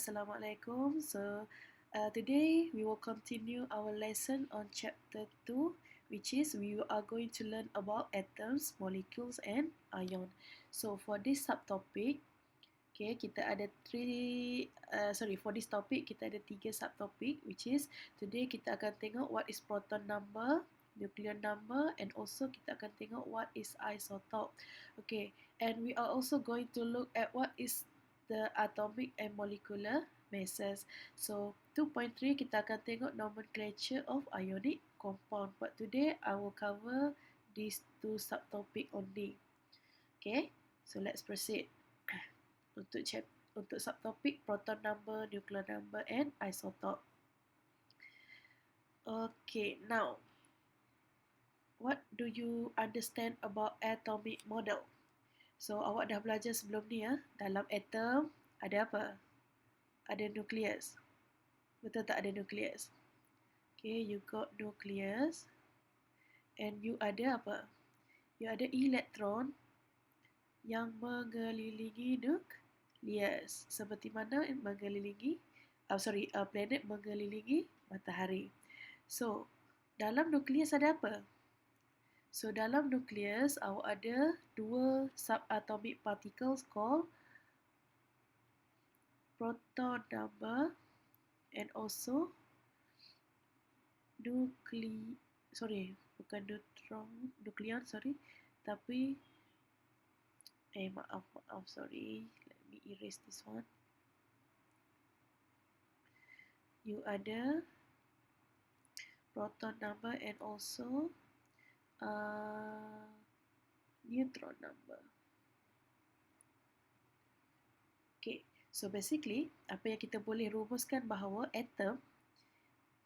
Assalamualaikum. Today we will continue our lesson on chapter 2, which is we are going to learn about atoms, molecules and ion. So for this subtopic, kita ada for this topic kita ada 3 subtopik, which is today kita akan tengok what is proton number, nuclear number, and also kita akan tengok what is isotope. And we are also going to look at what is the atomic and molecular masses. So 2.3 kita akan tengok nomenclature of ionic compound. But today I will cover these 2 subtopic only. So let's proceed. Untuk subtopik proton number, nuclear number and isotope. Now what do you understand about atomic model? So awak dah belajar sebelum ni ya. Dalam atom ada apa? Ada nucleus. Betul tak ada nucleus? You got nucleus. And you ada apa? You ada elektron yang mengelilingi nucleus. Seperti mana mengelilingi planet mengelilingi matahari. So dalam nucleus ada apa? So dalam nucleus awak ada 2 subatomic particles called proton number and also nucleon, let me erase this one. You ada proton number and also neutron number. So basically apa yang kita boleh rumuskan bahawa atom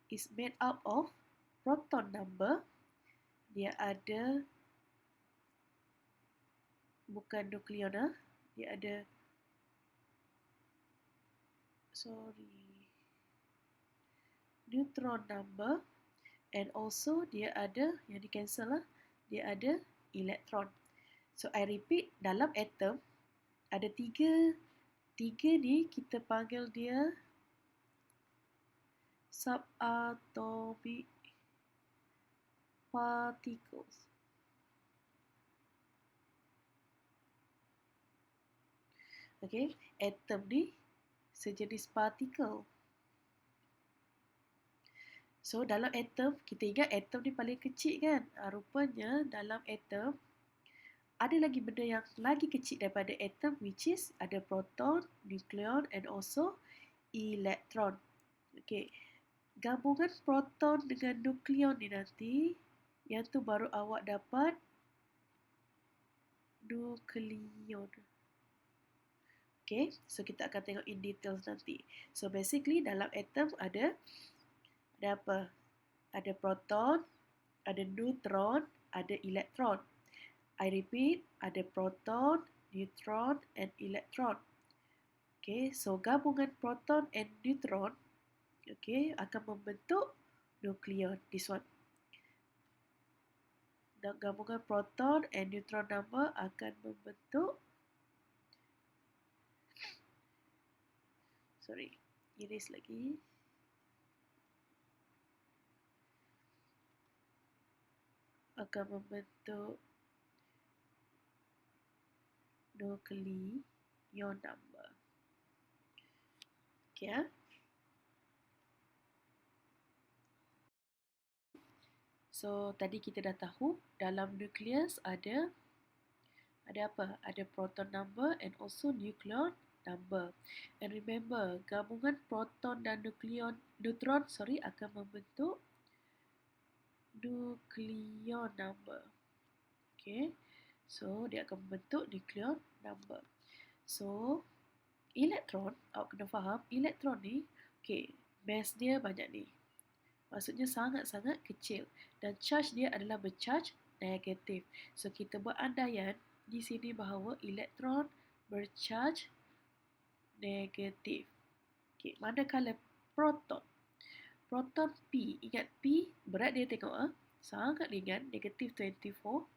is made up of proton number. Dia ada bukan nukleon, dia ada neutron number and also dia ada yang di cancel dia ada elektron. So I repeat, dalam atom ada tiga ni kita panggil dia subatomic particles. Atom ni sejenis partikel. So dalam atom, kita ingat atom ni paling kecil kan? Rupanya dalam atom ada lagi benda yang lagi kecil daripada atom, which is ada proton, nukleon and also elektron. Gabungan proton dengan nukleon ni nanti, yang tu baru awak dapat nukleon. So kita akan tengok in details nanti. So basically dalam atom ada apa? Ada proton, ada neutron, ada elektron. I repeat, ada proton, neutron and elektron. So gabungan proton and neutron akan membentuk nukleon. This one. Dan gabungan proton and neutron number akan membentuk erase lagi. Akan membentuk nukleon number. So tadi kita dah tahu dalam nukleus ada apa? Ada proton number and also neutron number. And remember, gabungan proton dan neutron akan membentuk nukleon number. So dia akan membentuk nukleon number. So elektron, awak kena faham, elektron ni mass dia banyak ni. Maksudnya sangat-sangat kecil dan charge dia adalah bercharge negatif. So kita buat andaian di sini bahawa elektron bercharge negatif. Manakala proton P, ingat P berat dia tengok sangat ringan, negatif 24,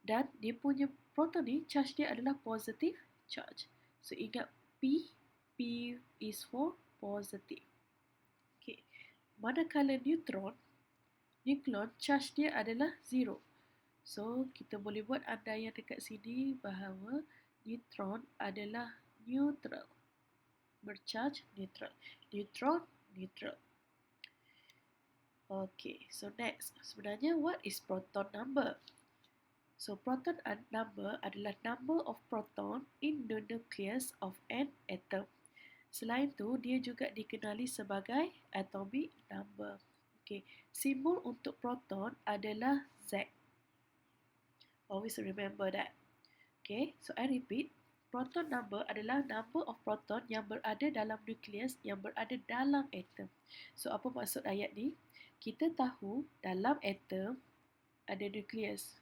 dan dia punya proton ni charge dia adalah positive charge. So ingat P P is for positive. Okay. Manakala neutron charge dia adalah 0. So, kita boleh buat andaian dekat sini bahawa neutron adalah neutral. Bercharge neutral. Neutron neutral. Okay, so next. Sebenarnya, what is proton number? So, proton number adalah number of proton in the nucleus of an atom. Selain itu, dia juga dikenali sebagai atomic number. Okay, simbol untuk proton adalah Z. Always remember that. Okay, so I repeat. Proton number adalah number of proton yang berada dalam nukleus yang berada dalam atom. So, apa maksud ayat ni? Kita tahu dalam atom ada nukleus.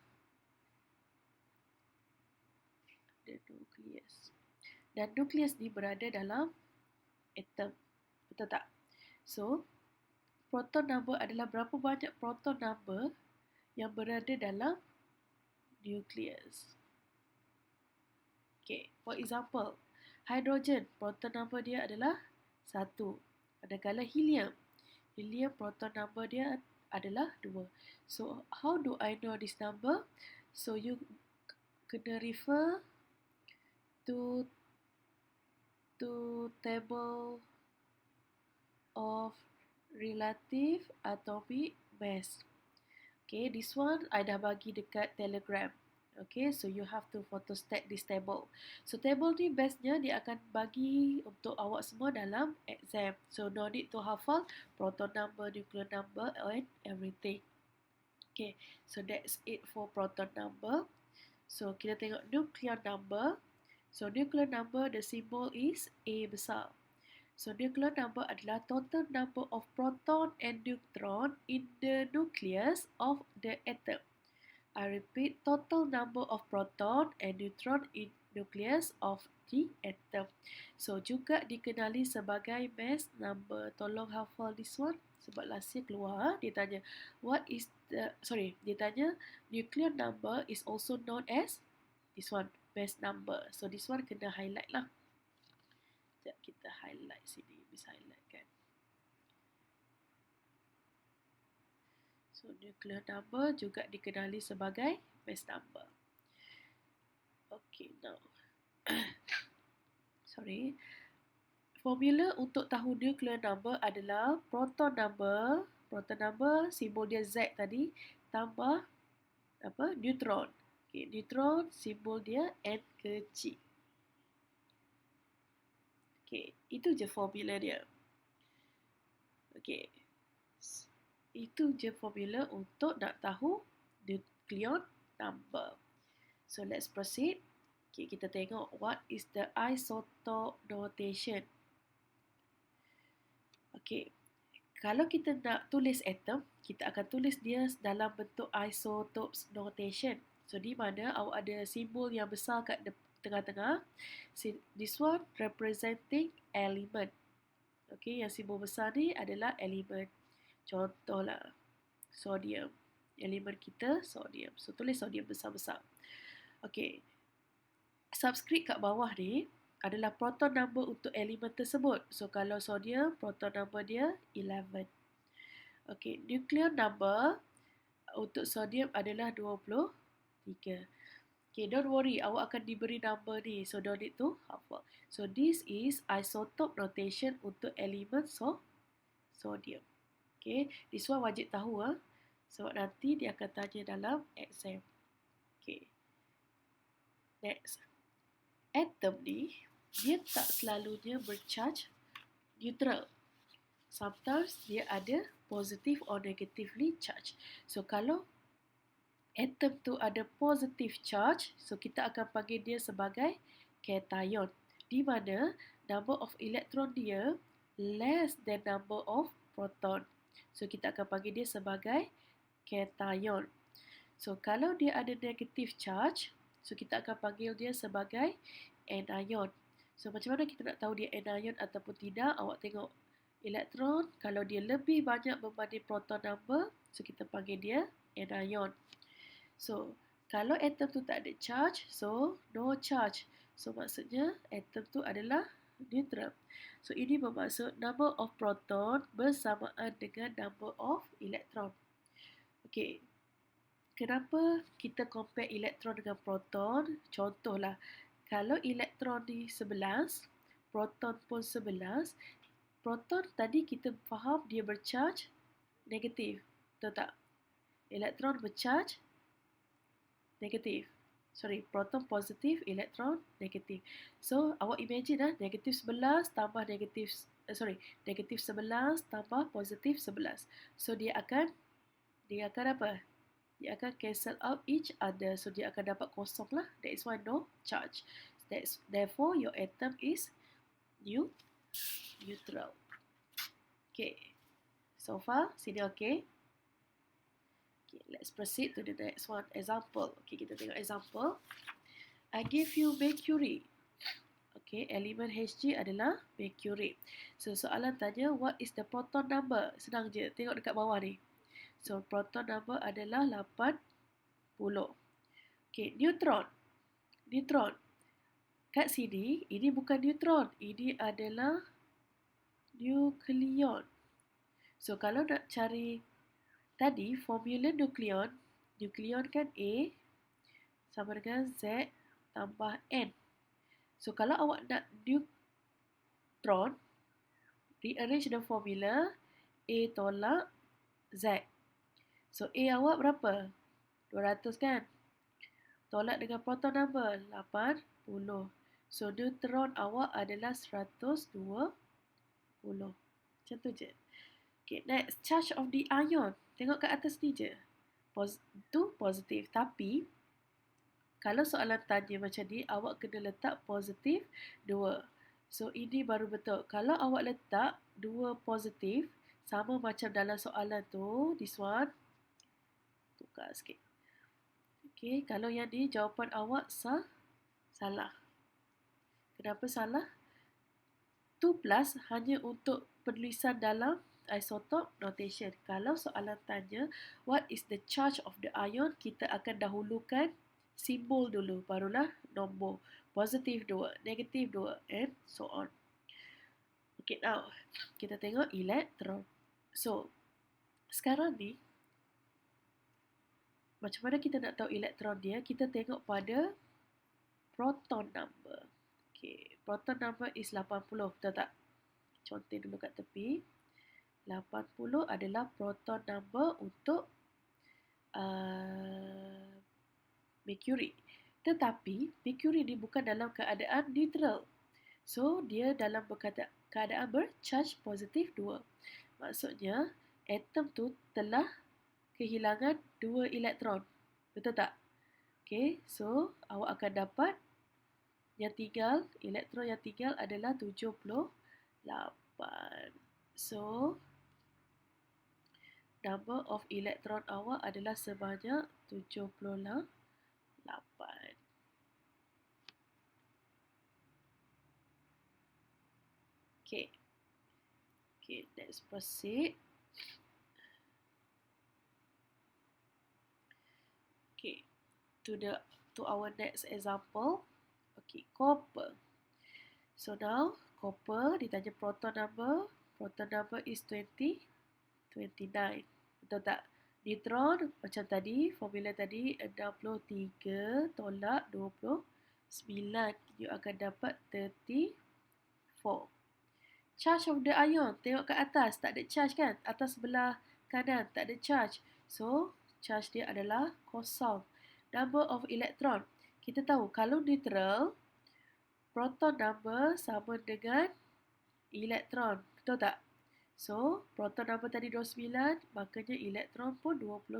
Dan nukleus ni berada dalam atom. Betul tak? So, proton number adalah berapa banyak proton number yang berada dalam nukleus. Okay, for example, hydrogen, proton number dia adalah 1. Manakala helium proton number dia adalah 2. So, how do I know this number? So, you kena refer to table of relative atomic mass. Okay, this one I dah bagi dekat Telegram. Okay, so you have to photostat this table. So, table ni bestnya dia akan bagi untuk awak semua dalam exam. So, no need to hafal proton number, nuclear number and everything. Okay, so that's it for proton number. So, kita tengok nuclear number. So, nuclear number, the symbol is A besar. So, nuclear number adalah total number of proton and neutron in the nucleus of the atom. I repeat, total number of proton and neutron in nucleus of the atom. So, juga dikenali sebagai mass number. Tolong hafal this one sebab last year keluar. Dia tanya, dia tanya, nuclear number is also known as this one, mass number. So, this one kena highlight lah. Sekejap kita highlight sini. Bisa highlight kan. So, nuclear number juga dikenali sebagai mass number. Okay, now. Sorry. Formula untuk tahu nuclear number adalah proton number. Proton number, simbol dia Z tadi, tambah neutron. Okay, neutron, simbol dia N kecil. Okay, itu je formula dia. Okay. Itu je formula untuk nak tahu nucleon number. So, let's proceed. Okay, kita tengok what is the isotope notation. Okay, kalau kita nak tulis atom, kita akan tulis dia dalam bentuk isotopes notation. So, di mana awak ada simbol yang besar kat tengah-tengah. This one representing element. Okay, yang simbol besar ni adalah element. Contohlah, sodium. Elemen kita, sodium. So, tulis sodium besar-besar. Okay. Subscript kat bawah ni adalah proton number untuk elemen tersebut. So, kalau sodium, proton number dia 11. Okay. Nuclear number untuk sodium adalah 23. Okay, don't worry. Awak akan diberi number ni. So, don't need to hafal. So, this is isotope notation untuk elemen sodium. Okay, this one wajib tahu sebab nanti dia akan tanya dalam exam. Okay. Next. Atom ni, dia tak selalunya bercharge neutral. Sometimes dia ada positive or negatively charged. So, kalau atom tu ada positive charge, so kita akan panggil dia sebagai cation. Di mana number of electron dia less than number of proton. So, kita akan panggil dia sebagai cation. So, kalau dia ada negative charge, so kita akan panggil dia sebagai anion. So, macam mana kita nak tahu dia anion ataupun tidak? Awak tengok elektron, kalau dia lebih banyak berbanding proton number, so kita panggil dia anion. So, kalau atom tu tak ada charge, so no charge. So, maksudnya atom tu adalah neutral. So ini bermaksud number of proton bersamaan dengan number of elektron. Okey. Kenapa kita compare elektron dengan proton? Contohlah, kalau elektron ni 11, proton pun 11, proton tadi kita faham dia bercharge negatif. Betul tak? Elektron bercharge negatif. Proton positif, elektron negatif. So, awak imagine negatif 11 tambah negatif 11 tambah positif 11. So, dia akan apa? Dia akan cancel out each other. So, dia akan dapat kosong lah. That is why no charge. Therefore, your atom is neutral. Okay. So far, sini okay. Okay, let's proceed to the next one. Example. Okay, kita tengok example. I give you mercury. Okay, elemen Hg adalah mercury. So, soalan tanya, what is the proton number? Senang je. Tengok dekat bawah ni. So, proton number adalah 80. Okay, neutron. Neutron. Kat sini, ini bukan neutron. Ini adalah nukleon. So, kalau nak cari tadi, formula nukleon kan A sama dengan Z tambah N. So, kalau awak nak neutron, rearrange the formula, A tolak Z. So, A awak berapa? 200 kan? Tolak dengan proton number 80. So, neutron awak adalah 120. Macam tu je. Okay, next. Charge of the ion. Tengok kat atas ni je. Tu positif. Tapi, kalau soalan tanya macam ni, awak kena letak positif 2. So, ini baru betul. Kalau awak letak 2 positif, sama macam dalam soalan tu, this one, tukar sikit. Okay, kalau yang ni jawapan awak salah. Kenapa salah? 2 plus hanya untuk penulisan dalam isotop notation. Kalau soalan tanya, what is the charge of the ion? Kita akan dahulukan simbol dulu, barulah nombor. Positif 2, negatif 2, and so on. Okay, now, kita tengok elektron. So, sekarang ni, macam mana kita nak tahu elektron dia? Kita tengok pada proton number. Okay, proton number is 80, betul tak? Contoh dulu kat tepi. 80 adalah proton number untuk mercury. Tetapi, mercury ni bukan dalam keadaan neutral. So, dia dalam keadaan bercharge positif 2. Maksudnya, atom tu telah kehilangan 2 elektron. Betul tak? Okay, so awak akan dapat elektron yang tinggal adalah 78. So, number of elektron awak adalah sebanyak 78. Okay, let's proceed. Okay, to our next example. Okay, copper. So now, copper ditanya proton number. Proton number is 29. Betul tak? Neutron, macam tadi, formula tadi, 63 tolak 29. You akan dapat 34. Charge of the ion, tengok kat atas, tak ada charge kan? Atas sebelah kanan, tak ada charge. So, charge dia adalah kosong. Number of electron. Kita tahu, kalau neutral, proton number sama dengan elektron. Betul tak? So, proton number tadi 29, makanya elektron pun 29.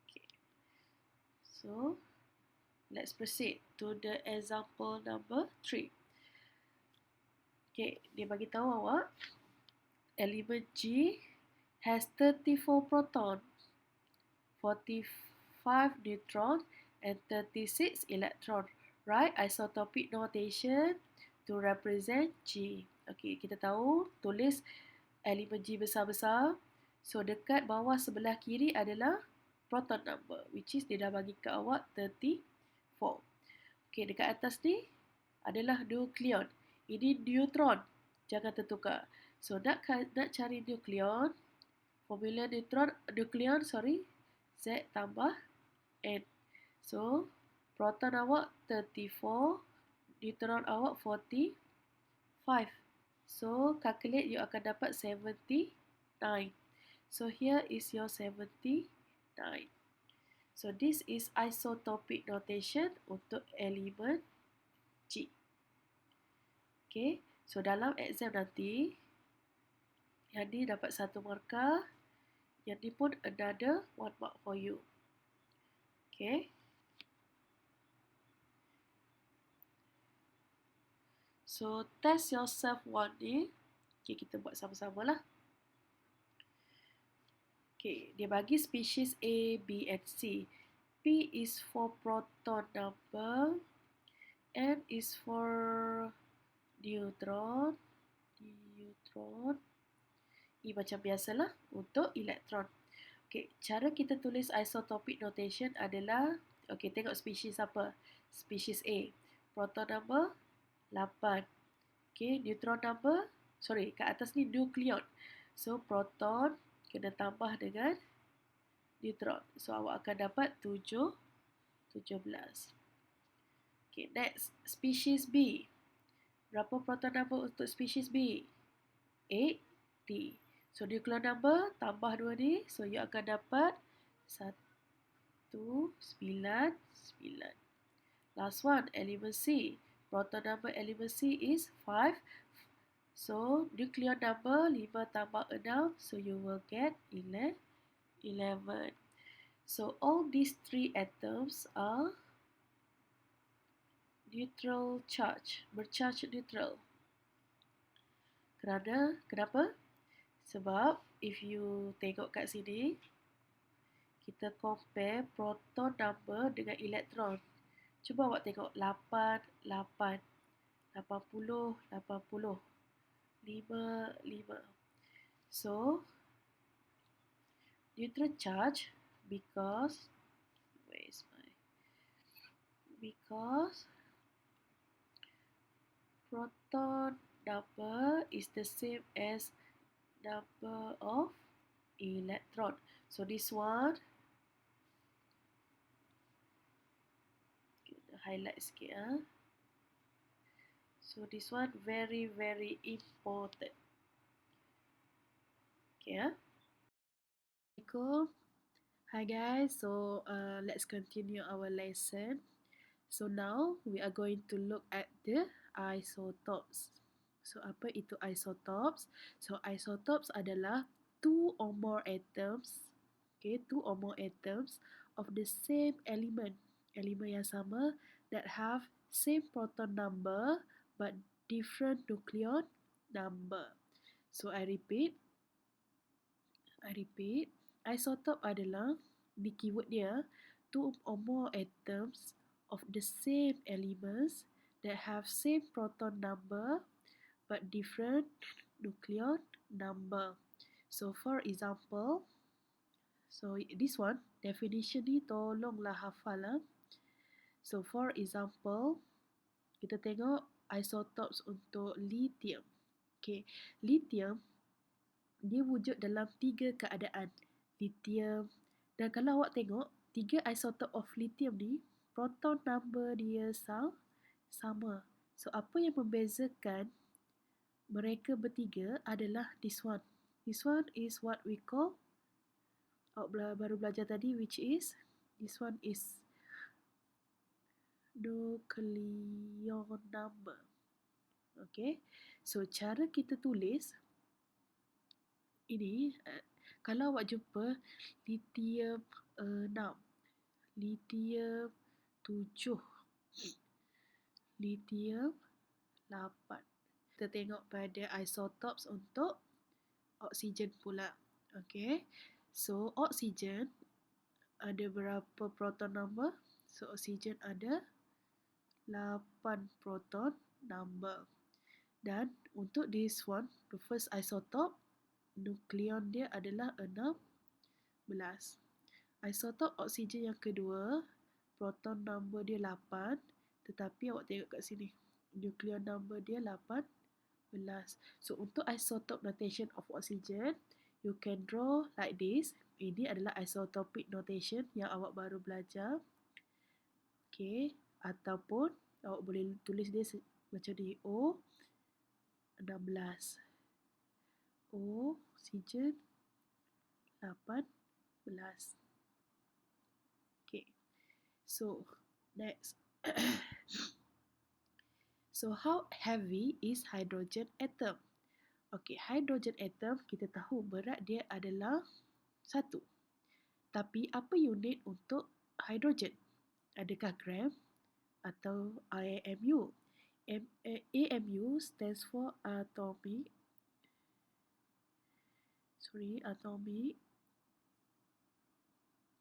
Okay. So, let's proceed to the example number 3. Okay, dia bagi tahu awak, element G has 34 proton, 45 neutron, and 36 electron. Write isotopic notation to represent G. Okay, kita tahu tulis elemen G besar-besar. So, dekat bawah sebelah kiri adalah proton number, which is dia dah bagi ke awak 34. 4. Okey, dekat atas ni adalah nukleon. Ini neutron. Jangan tertukar. So, nak cari nukleon, formula nukleon, Z tambah N. So, proton awak 34, neutron awak 45. So, calculate, you akan dapat 79. So, here is your 79. So, this is isotopic notation untuk elemen G. Okay, so dalam exam nanti, yang ni dapat 1 markah, yang ni pun another 1 mark for you. Okay. So, test yourself one ni. Okay, kita buat sama-sama lah. Okay, dia bagi species A, B and C. P is for proton number. N is for neutron. E macam biasalah untuk elektron. Okay, cara kita tulis isotopic notation adalah, okay, tengok species apa. Species A, proton number 8. Okay, neutron number, kat atas ni nukleon. So, proton kena tambah dengan neutron. So, awak akan dapat 17. Okay, next, species B. Berapa proton number untuk species B? 80. So, nucleon number tambah 2 ni. So, you akan dapat 199. Last one, element C. Proton number element C is 5. So, nucleon number 5 tambah 6. So, you will get 11. So, all these 3 atoms are neutral charge. Bercharge neutral. Kenapa? Sebab, if you tengok kat sini, kita compare proton number dengan elektron. Cuba awak tengok 8, 8, 80, 80, 5, 5. So, neutral charge because proton number is the same as number of electron. So, this one, highlight sikit. So, this one very, very important. Okay. Assalamualaikum. Hi guys, so let's continue our lesson. So now we are going to look at the isotopes. So apa itu isotopes? So isotopes adalah two or more atoms, okay, two or more atoms of the same element, elemen yang sama, that have same proton number but different nucleon number. So I repeat, isotope adalah, di keyword dia, two or more atoms of the same elements that have same proton number but different nucleon number. So for example, so this one, definition ni tolonglah hafal. So for example, kita tengok isotopes untuk lithium. Okay, lithium dia wujud dalam 3 keadaan. Lithium, dan kalau awak tengok 3 isotop of lithium ni, proton number dia sama. So, apa yang membezakan mereka bertiga adalah this one. This one is what we call, awak baru belajar tadi, which is, this one is nucleon number. Okay, so cara kita tulis ini, kalau awak jumpa lithium 6, lithium 7, lithium 8. Kita tengok pada isotopes untuk oksigen pula. Okay, so oksigen ada berapa proton number? So oksigen ada 8 proton number. Dan untuk this one, the first isotope, nukleon dia adalah 16. Isotop oksigen yang kedua, proton number dia 8, tetapi awak tengok kat sini, nuclear number dia 18. So untuk isotope notation of oxygen, you can draw like this. Ini adalah isotopic notation yang awak baru belajar. Okay, ataupun awak boleh tulis dia macam ni, O16, oksigen 18. Okay, so next. So how heavy is hydrogen atom? Okay, hydrogen atom kita tahu berat dia adalah 1. Tapi apa unit untuk hydrogen? Adakah gram atau AMU? AMU stands for atomic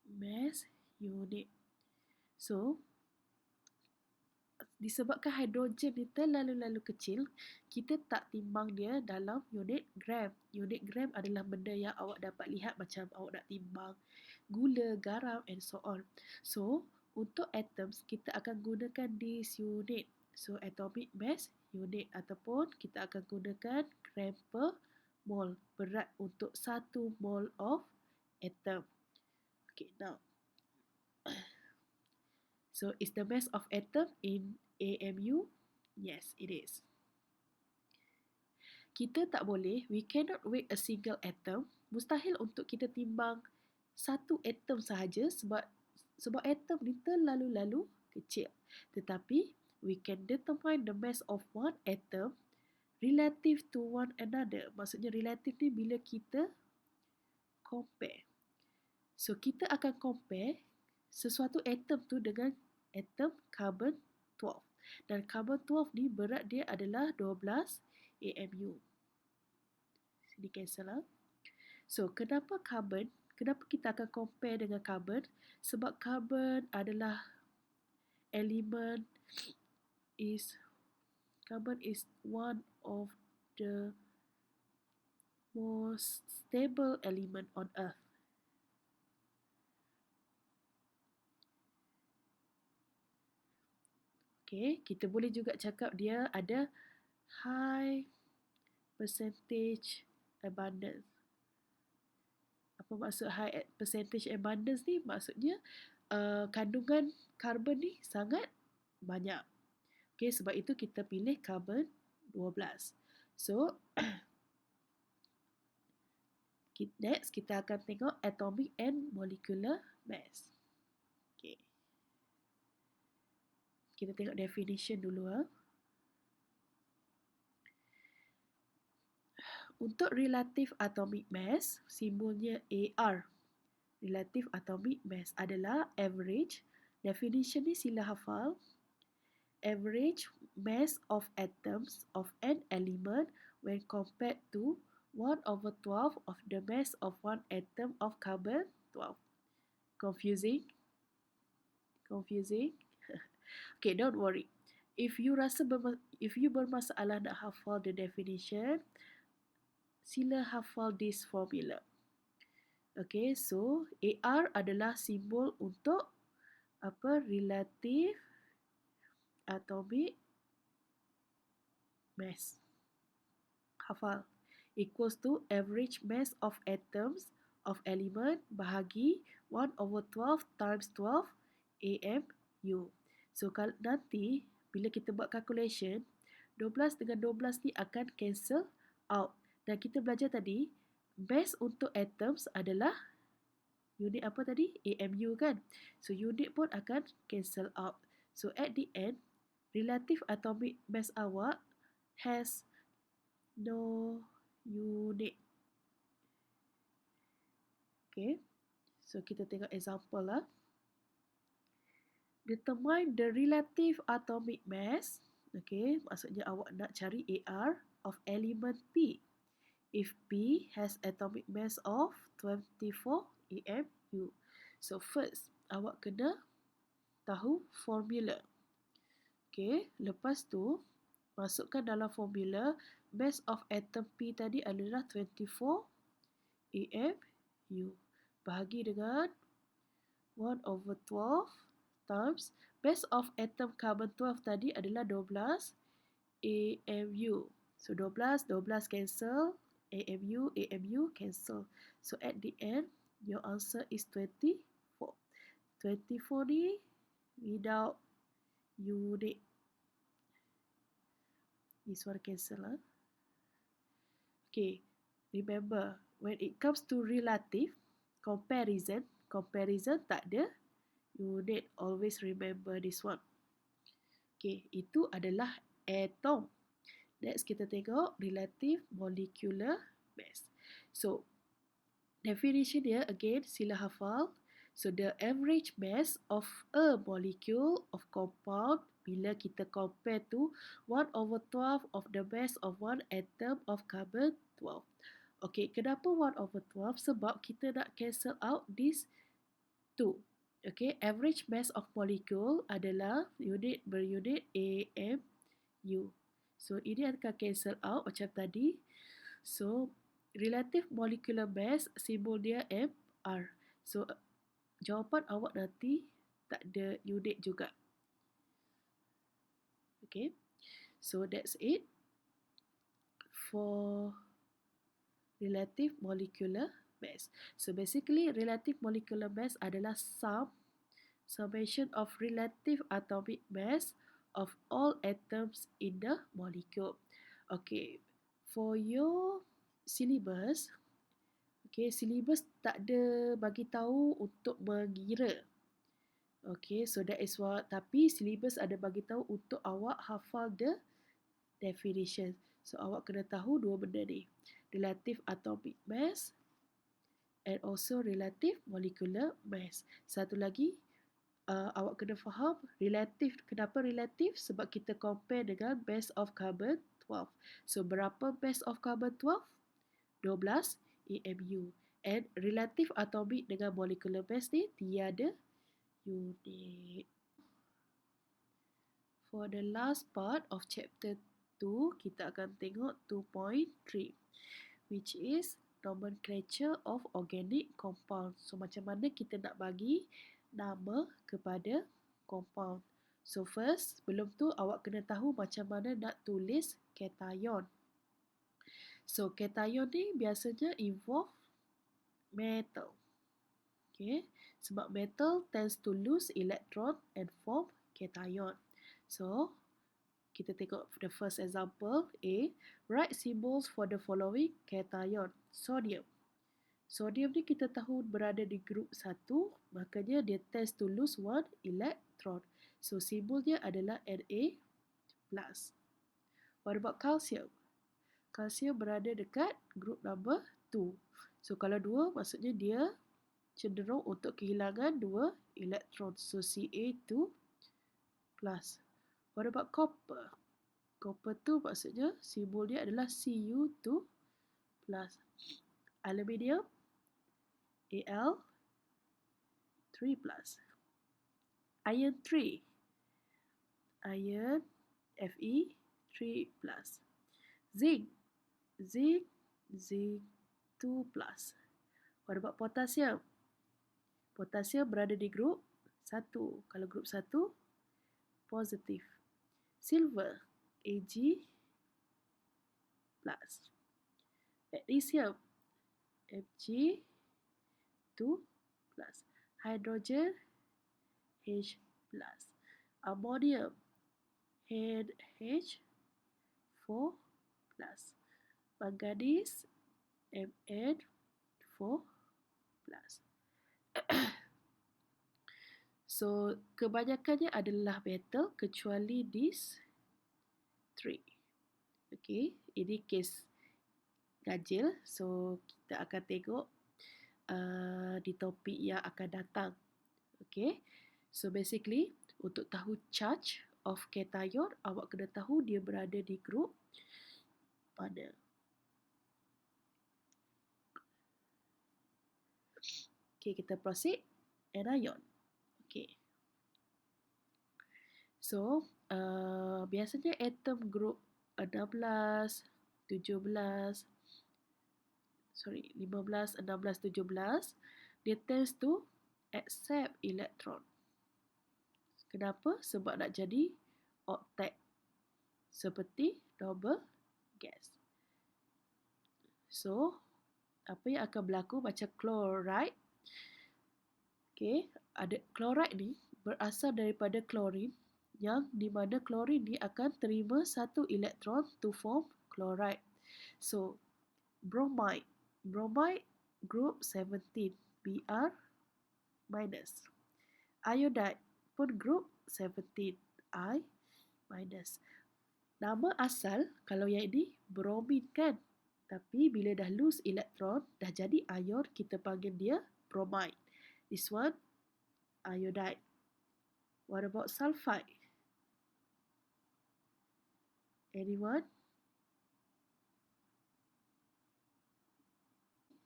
mass unit. So disebabkan hidrogen ni terlalu kecil, kita tak timbang dia dalam unit gram. Unit gram adalah benda yang awak dapat lihat macam awak nak timbang gula, garam and so on. So untuk atoms kita akan gunakan this unit. So atomic mass unit, ataupun kita akan gunakan gram per mole, berat untuk 1 mole of atom. Okay, now so is the mass of atom in AMU? Yes, it is. Kita tak boleh, we cannot weigh a single atom. Mustahil untuk kita timbang satu atom sahaja sebab atom ni terlalu kecil. Tetapi we can determine the mass of one atom relative to one another. Maksudnya relative ni bila kita compare. So kita akan compare sesuatu atom tu dengan atom carbon 12. Dan carbon 12 ni berat dia adalah 12 AMU. Sini cancel lah. So kenapa kita akan compare dengan carbon? Sebab carbon adalah carbon is one of the most stable element on earth. Okay, kita boleh juga cakap dia ada high percentage abundance. Apa maksud high percentage abundance ni? Maksudnya kandungan karbon ni sangat banyak. Okay, sebab itu kita pilih carbon 12. So next kita akan tengok atomic and molecular mass. Okay, kita tengok definition dulu. Untuk relative atomic mass, simbolnya AR. Relative atomic mass adalah average. Definition ni sila hafal. Average mass of atoms of an element when compared to 1/12 of the mass of one atom of carbon 12. Confusing? Okay, don't worry. If you bermasalah nak hafal the definition, sila hafal this formula. Okay, so AR adalah simbol untuk relative atomic mass. Hafal. Equals to average mass of atoms of element bahagi 1/12 times 12 AMU. So nanti bila kita buat calculation, 12 dengan 12 ni akan cancel out. Dan kita belajar tadi, mass untuk atoms adalah unit apa tadi? AMU kan? So unit pun akan cancel out. So at the end, relative atomic mass awak has no unit. Okay, so kita tengok example lah. Determine the relative atomic mass. Okay, maksudnya awak nak cari AR of element P. If P has atomic mass of 24 AMU. So first, awak kena tahu formula. Okay, lepas tu masukkan dalam formula mass of atom P tadi adalah 24 AMU bahagi dengan 1/12 times mass of atom carbon-12 tadi adalah 12 AMU. So 12 cancel, AMU cancel. So at the end, your answer is 24. 24 ni without unit. This one cancel. Okay, remember when it comes to relative comparison tak ada unit. Always remember this one. Okay, itu adalah atom. Next kita tengok relative molecular mass. So definition dia again sila hafal. So the average mass of a molecule of compound bila kita compare to 1/12 of the mass of one atom of carbon-12. Okay, kenapa 1/12? Sebab kita nak cancel out this 2. Okay, average mass of molecule adalah unit berunit AMU. So ini akan cancel out macam tadi. So relative molecular mass simbol dia MR. So jawapan awak nanti tak ada unit juga. Okay. So that's it for relative molecular mass. So basically relative molecular mass adalah summation of relative atomic mass of all atoms in the molecule. Okay, for your syllabus, okay, syllabus tak ada bagi tahu untuk mengira. Okay, so that is what, tapi syllabus ada bagi tahu untuk awak hafal the definition. So awak kena tahu dua benda ni, relative atomic mass and also relative molecular mass. Satu lagi, awak kena faham relatif. Kenapa relatif? Sebab kita compare dengan mass of carbon-12. So berapa mass of carbon-12? 12 AMU. And relative atomic dengan molecular mass ni tiada unit. For the last part of chapter 2, kita akan tengok 2.3, which is nomenclature of organic compound. So macam mana kita nak bagi nama kepada compound. So first, sebelum tu awak kena tahu macam mana nak tulis cation. So cation ni biasanya involve metal. Okay, sebab metal tends to lose electron and form cation. So kita tengok the first example A. Write symbols for the following cation. Sodium. Sodium ni kita tahu berada di grup 1, makanya dia tends to lose one electron. So simbolnya adalah Na+. What about calcium? Calcium berada dekat grup number 2. So kalau 2 maksudnya dia cenderung untuk kehilangan 2 elektron. So Ca2+. What about copper? Copper tu maksudnya simbolnya adalah Cu2+. Aluminium Al3+. Iron 3. Iron Fe3+. Zinc. Zinc2+. What about potassium? Potassium berada di grup 1. Kalau grup 1, positif. Silver Ag+. Magnesium Mg2+. Hydrogen H+. Ammonium NH4+. Manganese Mn4+. So kebanyakannya adalah metal kecuali these 3. Okay, ini case ganjil. So kita akan tengok di topik yang akan datang. Okay, so basically untuk tahu charge of cation, awak kena tahu dia berada di grup mana. Okay, kita proceed. Anion. Okay. So biasanya atom group 15, 16, 17, dia tends to accept electron. Kenapa? Sebab nak jadi octet. Seperti double gas. So, apa yang akan berlaku macam chloride. Okay, ada chloride ni berasal daripada klorin, yang di mana klorin ni akan terima satu elektron to form chloride. So, bromide. Bromide group 17, Br minus. Iodide pun group 17, I minus. Nama asal kalau yang ini bromin kan? Tapi bila dah lose elektron, dah jadi ion, kita panggil dia bromide. This one, iodide. What about sulfide? Anyone?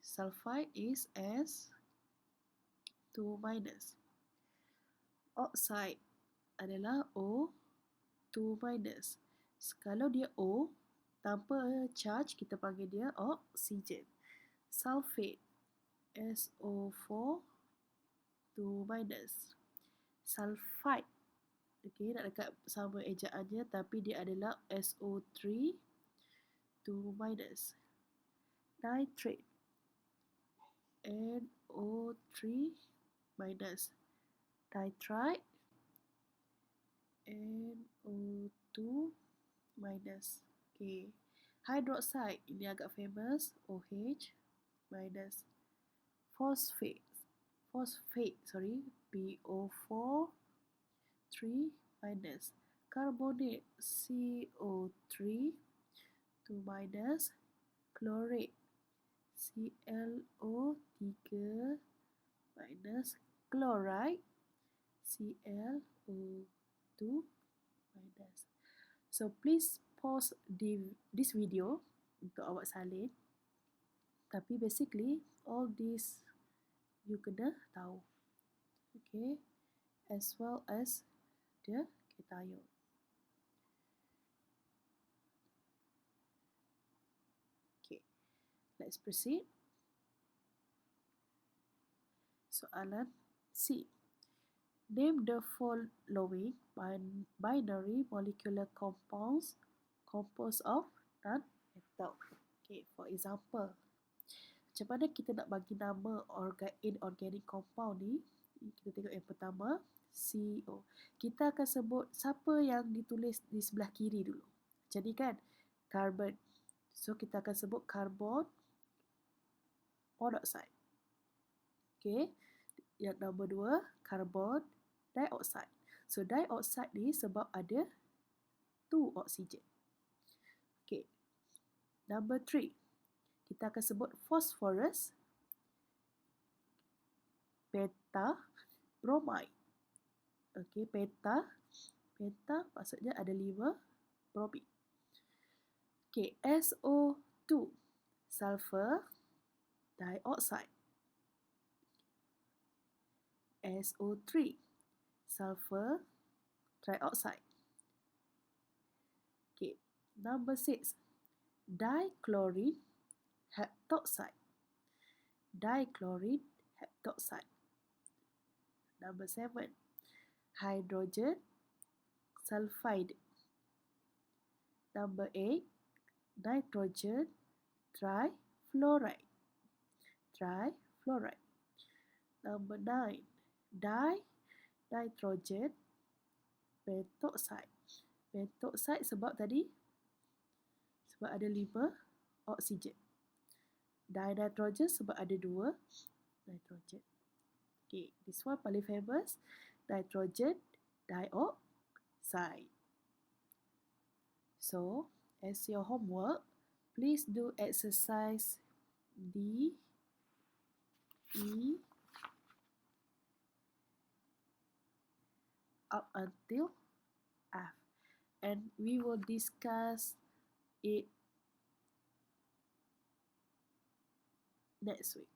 Sulfide is S2 minus. Oxide adalah O2 minus. Kalau dia O, tanpa charge, kita panggil dia oksigen. Sulfate, SO4, 2 minus. Sulfide, okay, nak dekat sama ejaannya, tapi dia adalah SO3, 2 minus. Nitrate, NO3 minus. Nitrite, NO2 minus. Okay. Hydroxide, ini agak famous, OH minus. Phosphate, PO4, 3 minus. Carbonate, CO3, 2 minus. Chlorate, ClO3 minus. Chloride, ClO2 minus. So please pause this video untuk awak salin. Tapi basically all this you kena tahu. Okay, as well as the cation. Okay, let's proceed. Soalan C. Name the following binary molecular compounds composed of non-metal. Okay, for example, macam mana kita nak bagi nama inorganic compound ni? Kita tengok yang pertama, CO. Kita akan sebut siapa yang ditulis di sebelah kiri dulu. Jadi kan, carbon. So, kita akan sebut carbon monoxide. Okay. Yang nombor 2, carbon dioxide. So, dioxide ni sebab ada 2 oksigen. Okay. Number 3, kita akan sebut phosphorus pentabromide. Okay, penta maksudnya ada 5 bromid. Okay, SO2 sulfur dioxide. SO3 sulfur trioxide. Okay, number 6, dichlorine heptoxide. Dichlorine heptoxide. Number 7, hydrogen sulfide. Number 8, nitrogen trifluoride. Trifluoride. Number 9, dinitrogen pentoxide. Pentoxide sebab tadi ada 5 oksigen. Dinitrogen sebab ada 2 nitrogen. Okay, this one paling famous, nitrogen dioxide. So, as your homework, please do exercise D, E, up until F. And we will discuss it next week.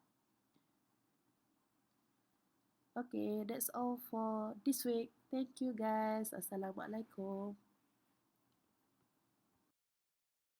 Okay, that's all for this week. Thank you guys. Assalamualaikum.